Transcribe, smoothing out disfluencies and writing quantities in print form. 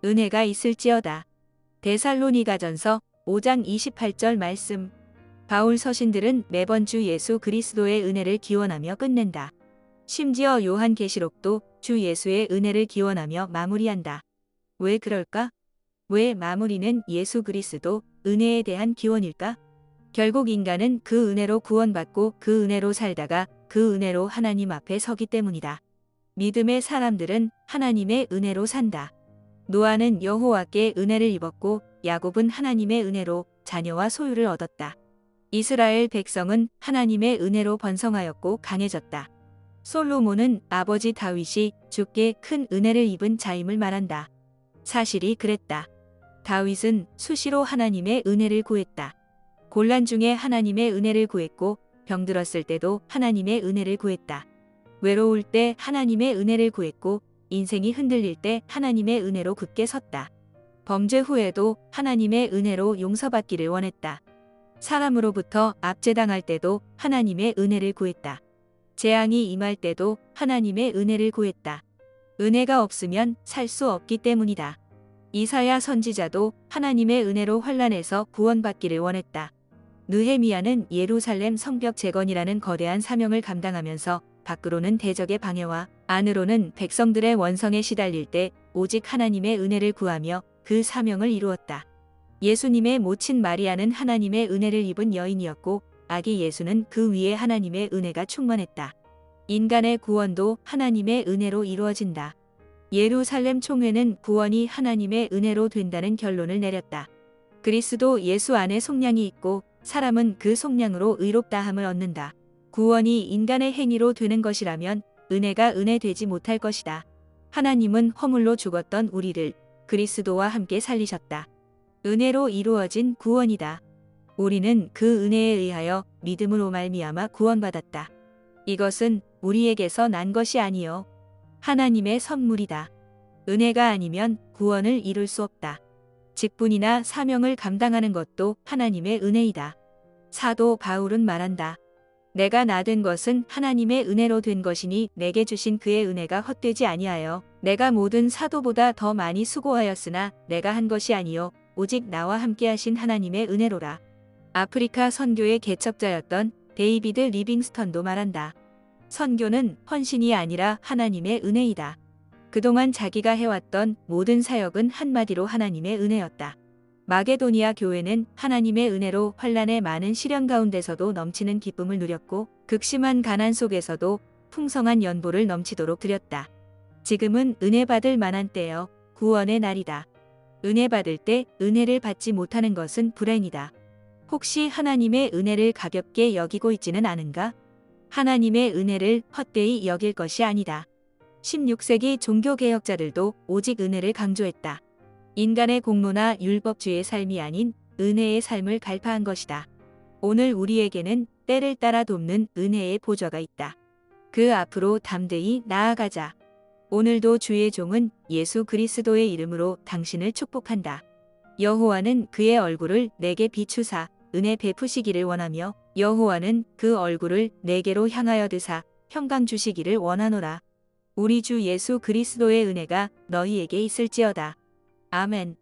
은혜가 있을지어다. 데살로니가전서 5장 28절 말씀. 바울 서신들은 매번 주 예수 그리스도의 은혜를 기원하며 끝낸다. 심지어 요한계시록도 주 예수의 은혜를 기원하며 마무리한다. 왜 그럴까? 왜 마무리는 예수 그리스도 은혜에 대한 기원일까? 결국 인간은 그 은혜로 구원받고 그 은혜로 살다가 그 은혜로 하나님 앞에 서기 때문이다. 믿음의 사람들은 하나님의 은혜로 산다. 노아는 여호와께 은혜를 입었고 야곱은 하나님의 은혜로 자녀와 소유를 얻었다. 이스라엘 백성은 하나님의 은혜로 번성하였고 강해졌다. 솔로몬은 아버지 다윗이 주께 큰 은혜를 입은 자임을 말한다. 사실이 그랬다. 다윗은 수시로 하나님의 은혜를 구했다. 곤란 중에 하나님의 은혜를 구했고 병들었을 때도 하나님의 은혜를 구했다. 외로울 때 하나님의 은혜를 구했고 인생이 흔들릴 때 하나님의 은혜로 굳게 섰다. 범죄 후에도 하나님의 은혜로 용서받기를 원했다. 사람으로부터 압제당할 때도 하나님의 은혜를 구했다. 재앙이 임할 때도 하나님의 은혜를 구했다. 은혜가 없으면 살 수 없기 때문이다. 이사야 선지자도 하나님의 은혜로 환난에서 구원받기를 원했다. 느헤미야는 예루살렘 성벽 재건이라는 거대한 사명을 감당하면서 밖으로는 대적의 방해와 안으로는 백성들의 원성에 시달릴 때 오직 하나님의 은혜를 구하며 그 사명을 이루었다. 예수님의 모친 마리아는 하나님의 은혜를 입은 여인이었고 아기 예수는 그 위에 하나님의 은혜가 충만했다. 인간의 구원도 하나님의 은혜로 이루어진다. 예루살렘 총회는 구원이 하나님의 은혜로 된다는 결론을 내렸다. 그리스도 예수 안에 속량이 있고 사람은 그 속량으로 의롭다함을 얻는다. 구원이 인간의 행위로 되는 것이라면 은혜가 은혜 되지 못할 것이다. 하나님은 허물로 죽었던 우리를 그리스도와 함께 살리셨다. 은혜로 이루어진 구원이다. 우리는 그 은혜에 의하여 믿음으로 말미암아 구원받았다. 이것은 우리에게서 난 것이 아니요 하나님의 선물이다. 은혜가 아니면 구원을 이룰 수 없다. 직분이나 사명을 감당하는 것도 하나님의 은혜이다. 사도 바울은 말한다. 내가 나 된 것은 하나님의 은혜로 된 것이니 내게 주신 그의 은혜가 헛되지 아니하여 내가 모든 사도보다 더 많이 수고하였으나 내가 한 것이 아니요 오직 나와 함께 하신 하나님의 은혜로라. 아프리카 선교의 개척자였던 데이비드 리빙스턴도 말한다. 선교는 헌신이 아니라 하나님의 은혜이다. 그동안 자기가 해왔던 모든 사역은 한마디로 하나님의 은혜였다. 마게도니아 교회는 하나님의 은혜로 환난의 많은 시련 가운데서도 넘치는 기쁨을 누렸고 극심한 가난 속에서도 풍성한 연보를 넘치도록 드렸다. 지금은 은혜 받을 만한 때여 구원의 날이다. 은혜 받을 때 은혜를 받지 못하는 것은 불행이다. 혹시 하나님의 은혜를 가볍게 여기고 있지는 않은가? 하나님의 은혜를 헛되이 여길 것이 아니다. 16세기 종교개혁자들도 오직 은혜를 강조했다. 인간의 공로나 율법주의 삶이 아닌 은혜의 삶을 갈파한 것이다. 오늘 우리에게는 때를 따라 돕는 은혜의 보좌가 있다. 그 앞으로 담대히 나아가자. 오늘도 주의 종은 예수 그리스도의 이름으로 당신을 축복한다. 여호와는 그의 얼굴을 내게 비추사 은혜 베푸시기를 원하며 여호와는 그 얼굴을 내게로 향하여 드사 평강 주시기를 원하노라. 우리 주 예수 그리스도의 은혜가 너희에게 있을지어다. 아멘.